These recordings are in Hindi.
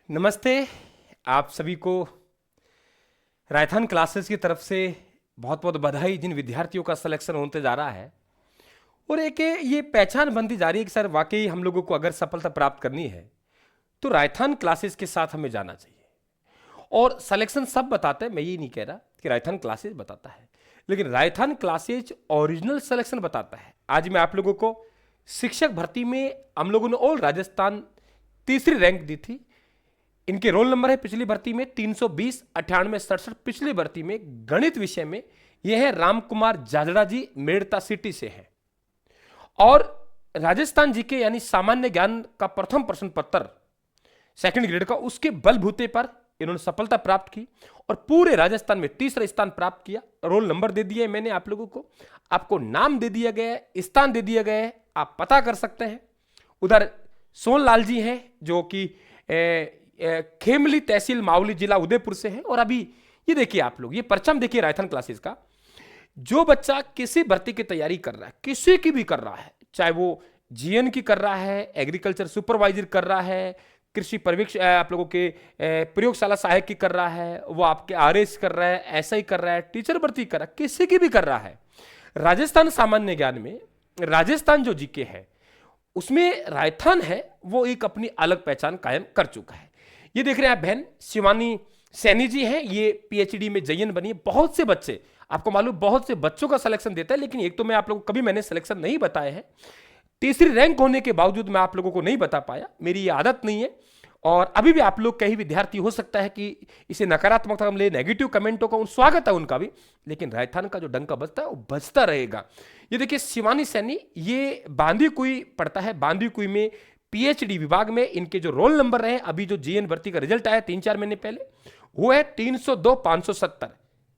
नमस्ते। आप सभी को रायथान क्लासेस की तरफ से बहुत बहुत बधाई। जिन विद्यार्थियों का सिलेक्शन होते जा रहा है और एक ये पहचान बनती जा रही है कि सर वाकई हम लोगों को अगर सफलता प्राप्त करनी है तो रायथान क्लासेस के साथ हमें जाना चाहिए। और सिलेक्शन सब बताते हैं, मैं ये नहीं कह रहा कि रायथान क्लासेस बताता है, लेकिन रायथान क्लासेस ओरिजिनल सिलेक्शन बताता है। आज मैं आप लोगों को शिक्षक भर्ती में हम लोगों ने ऑल राजस्थान तीसरी रैंक दी थी। इनके रोल नंबर है पिछली भर्ती में 320 98 67। पिछली भर्ती में गणित विषय में यह है राम कुमार जाजड़ा जी, मेड़ता सिटी से है। और राजस्थान जी के यानी सामान्य ज्ञान का प्रथम प्रश्न पत्र सेकंड ग्रेड का, उसके बलबूते पर इन्होंने सफलता प्राप्त की और पूरे राजस्थान में तीसरा स्थान प्राप्त किया। रोल नंबर दे दिए मैंने आप लोगों को, आपको नाम दे दिया गया है, स्थान दे दिया गया है, आप पता कर सकते हैं। उधर सोनलाल जी हैं जो कि खेमली तहसील मावली जिला उदयपुर से है। और अभी ये देखिए आप लोग, ये परचम देखिए रायथान क्लासेस का। जो बच्चा किसी भर्ती की तैयारी कर रहा है, किसी की भी कर रहा है, चाहे वो जीएन की कर रहा है, एग्रीकल्चर सुपरवाइजर कर रहा है, कृषि पर्यवेक्षक आप लोगों के प्रयोगशाला सहायक की कर रहा है, वो आपके आरएस कर रहा है, ऐसा ही कर रहा है, टीचर भर्ती कर रहा है, किसी की भी कर रहा है, राजस्थान सामान्य ज्ञान में राजस्थान जो जीके है उसमें रायथान है वो एक अपनी अलग पहचान कायम कर चुका है। ये देख रहे हैं आप बहन शिवानी सैनी जी हैं, ये पीएचडी में जयन बनी है। बहुत से बच्चे, आपको मालूम, बहुत से बच्चों का सिलेक्शन देता है, लेकिन एक तो मैं आप लोगों को कभी मैंने सिलेक्शन नहीं बताए हैं। तीसरी रैंक होने के बावजूद मैं आप लोगों को नहीं बता पाया, मेरी ये आदत नहीं है। और अभी भी आप लोग कई विद्यार्थी हो सकता है कि इसे नकारात्मक हम ले, नेगेटिव कमेंटों का स्वागत है उनका भी, लेकिन राजस्थान का जो डंका बजता है वो बजता रहेगा। ये देखिए शिवानी सैनी, ये बांदीकुई पढ़ता है, बांदीकुई में पीएचडी विभाग में इनके जो रोल नंबर रहे, अभी जो जीएन भर्ती का रिजल्ट आया 3-4 महीने पहले, वो है 302 570।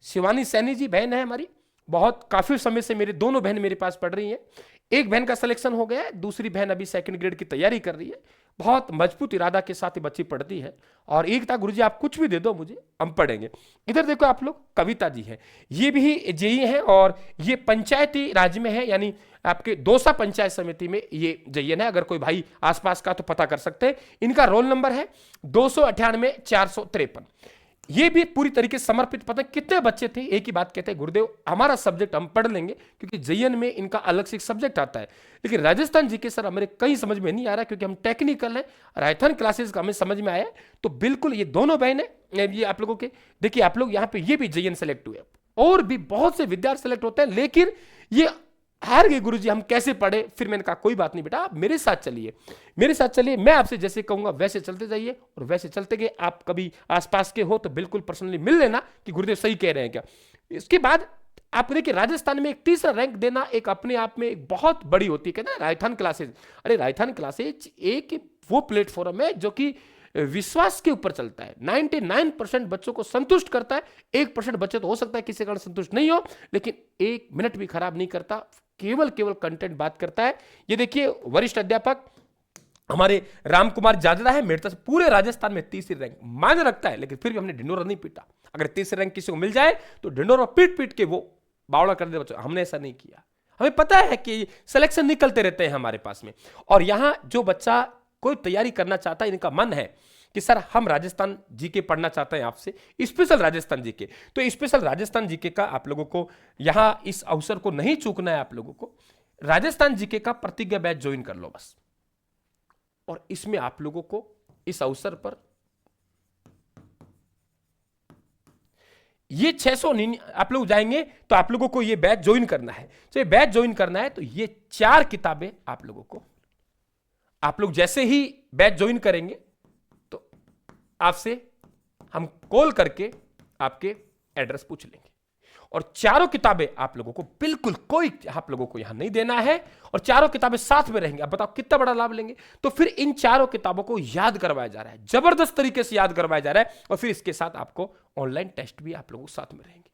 शिवानी सैनी जी बहन है हमारी, बहुत काफी समय से मेरे दोनों बहन मेरे पास पढ़ रही हैं। एक बहन का सिलेक्शन हो गया है, दूसरी बहन अभी सेकंड ग्रेड की तैयारी कर रही है। बहुत मजबूत इरादा के साथ ये बच्ची पढ़ती है और एक था गुरुजी आप कुछ भी दे दो मुझे, हम पढ़ेंगे। इधर देखो आप लोग, कविता जी है, ये भी जेई है और ये पंचायती राज में है, यानी आपके दौसा पंचायत समिति में ये जयन है। अगर कोई भाई आसपास का तो पता कर सकते हैं। इनका रोल नंबर है 298 453। ये भी पूरी तरीके से समर्पित। पता है कितने बच्चे थे, एक ही बात कहते हैं गुरुदेव हमारा सब्जेक्ट हम पढ़ लेंगे, क्योंकि जयन में इनका अलग से एक सब्जेक्ट आता है, लेकिन राजस्थान जी के सर हमारे कहीं समझ में नहीं आ रहा, क्योंकि हम टेक्निकल है। रायथान क्लासेस का हमें समझ में आया, तो बिल्कुल ये दोनों बहन है। ये आप लोगों के देखिए, आप लोग यहाँ पे ये भी जयन सेलेक्ट हुए, और भी बहुत से विद्यार्थी सेलेक्ट होते हैं, लेकिन ये हार गए गुरुजी हम कैसे पढ़े। फिर मैंने कहा कोई बात नहीं बेटा, आप मेरे साथ चलिए, मेरे साथ चलिए, मैं आपसे जैसे कहूंगा वैसे चलते जाइए, और वैसे चलते गए। आप कभी आसपास के हो तो बिल्कुल पर्सनली मिल लेना कि गुरुदेव सही कह रहे हैं क्या। इसके बाद आप देखिए राजस्थान में एक तीसरा रैंक देना एक अपने आप में एक बहुत बड़ी होती है। कहते हैं रायथान क्लासेज, अरे रायथान क्लासेज एक वो प्लेटफॉर्म है जो कि विश्वास के ऊपर चलता है, 99% बच्चों को संतुष्ट करता है। 1% बच्चे तो हो सकता है किसी कारण संतुष्ट नहीं हो, लेकिन 1 मिनट भी खराब नहीं करता, केवल कंटेंट बात करता है। ये देखिए वरिष्ठ अध्यापक हमारे राम कुमार जाजड़ा है, मेड़ता से, पूरे राजस्थान में तीसरी रैंक मान रखता है, लेकिन फिर भी हमने ढिंडोरा नहीं पीटा। अगर तीसरी रैंक किसी को मिल जाए तो ढिंडोरा पीट पीट के वो बावड़ा कर दे बच्चों, हमने ऐसा नहीं किया। हमें पता है कि सिलेक्शन निकलते रहते हैं हमारे पास में, और यहां जो बच्चा कोई तैयारी करना चाहता है, इनका मन है कि सर हम राजस्थान जीके पढ़ना चाहते हैं आपसे, स्पेशल राजस्थान जीके, तो स्पेशल राजस्थान जीके का आप लोगों को यहां इस अवसर को नहीं चूकना है। आप लोगों को राजस्थान जीके का प्रतिज्ञा बैच ज्वाइन कर लो बस, और इसमें आप लोगों को इस अवसर पर ये 600 नहीं, आप लोग जाएंगे तो आप लोगों को ये बैच ज्वाइन करना है। तो ये बैच ज्वाइन करना है तो ये 4 किताबें आप लोगों को, आप लोग जैसे ही बैच ज्वाइन करेंगे तो आपसे हम कॉल करके आपके एड्रेस पूछ लेंगे, और चारों किताबें आप लोगों को बिल्कुल कोई आप लोगों को यहां नहीं देना है, और चारों किताबें साथ में रहेंगी। अब बताओ कितना बड़ा लाभ लेंगे। तो फिर इन चारों किताबों को याद करवाया जा रहा है, जबरदस्त तरीके से याद करवाया जा रहा है, और फिर इसके साथ आपको ऑनलाइन टेस्ट भी आप लोगों के साथ में रहेंगे।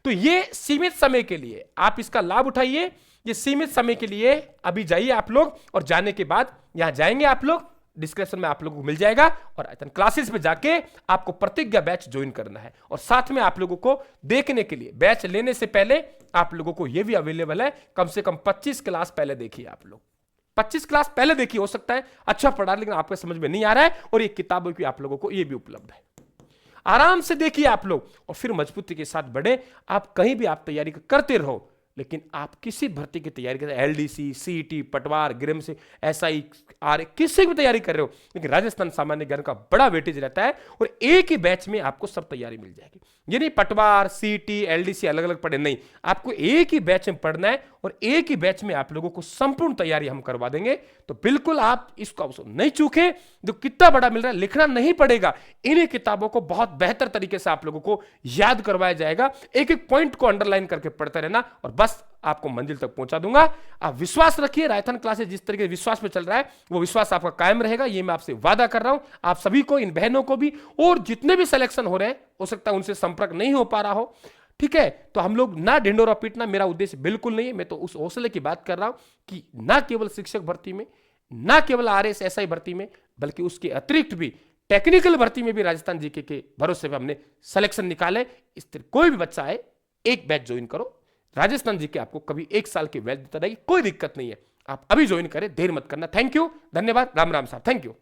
तो ये सीमित समय के लिए आप इसका लाभ उठाइए, ये सीमित समय के लिए अभी जाइए आप लोग, और जाने के बाद यहां जाएंगे आप लोग, डिस्क्रिप्शन में आप लोगों को मिल जाएगा, और क्लासेस में जाके आपको प्रतिज्ञा बैच ज्वाइन करना है। और साथ में आप लोगों को देखने के लिए बैच लेने से पहले आप लोगों को यह भी अवेलेबल है, कम से कम 25 क्लास पहले देखिए आप लोग, 25 क्लास पहले देखी, हो सकता है अच्छा पढ़ा लेकिन आपको समझ में नहीं आ रहा है, और ये किताबों की आप लोगों को ये भी उपलब्ध है, आराम से देखिए आप लोग और फिर मजबूती के साथ बढ़े। आप कहीं भी आप तैयारी करते रहो, लेकिन आप किसी भर्ती की तैयारी कर रहे हैं, एलडीसी, सीईटी, पटवार, ग्रिम से, एसआई, आर, किसी भी तैयारी कर रहे हो, लेकिन राजस्थान सामान्य ज्ञान का बड़ा वेटेज रहता है और एक ही बैच में आपको सब तैयारी मिल जाएगी। ये नहीं पटवार, सीईटी, एलडीसी अलग अलग पढ़े, नहीं, आपको एक ही बैच में पढ़ना है और एक ही बैच में आप लोगों को संपूर्ण तैयारी हम करवा देंगे। तो बिल्कुल आप इसको अवसर नहीं चूके, जो कितना बड़ा मिल रहा है, लिखना नहीं पड़ेगा, इन्हीं किताबों को बहुत बेहतर तरीके से आप लोगों को याद करवाया जाएगा, एक एक पॉइंट को अंडरलाइन करके पढ़ते रहना और बस आपको मंजिल तक पहुंचा दूंगा। आप विश्वास रखिए, रायथन क्लासेस जिस तरीके से विश्वास पे चल रहा है वो विश्वास आपका कायम रहेगा, ये मैं आपसे वादा कर रहा हूं। आप सभी को, इन बहनों को भी, और जितने भी सिलेक्शन हो रहे हैं, हो सकता है उनसे संपर्क नहीं हो पा रहा हो, ठीक है, तो हम लोग ना ढिंडोरा पीटना मेरा उद्देश्य बिल्कुल नहीं है। मैं तो उस हौसले की बात कर रहा हूं कि ना केवल शिक्षक भर्ती में, ना केवल आरएस एसआई भर्ती में, बल्कि उसके अतिरिक्त भी टेक्निकल भर्ती में भी राजस्थान जीके के भरोसे पे हमने सिलेक्शन निकाले। इस तरह कोई भी बच्चा है, एक बैच ज्वाइन करो, राजस्थान जीके आपको कभी 1 साल की वैल्यू देता रहेगी, कोई दिक्कत नहीं है। आप अभी ज्वाइन करें, देर मत करना। थैंक यू, धन्यवाद, राम राम साहब, थैंक यू।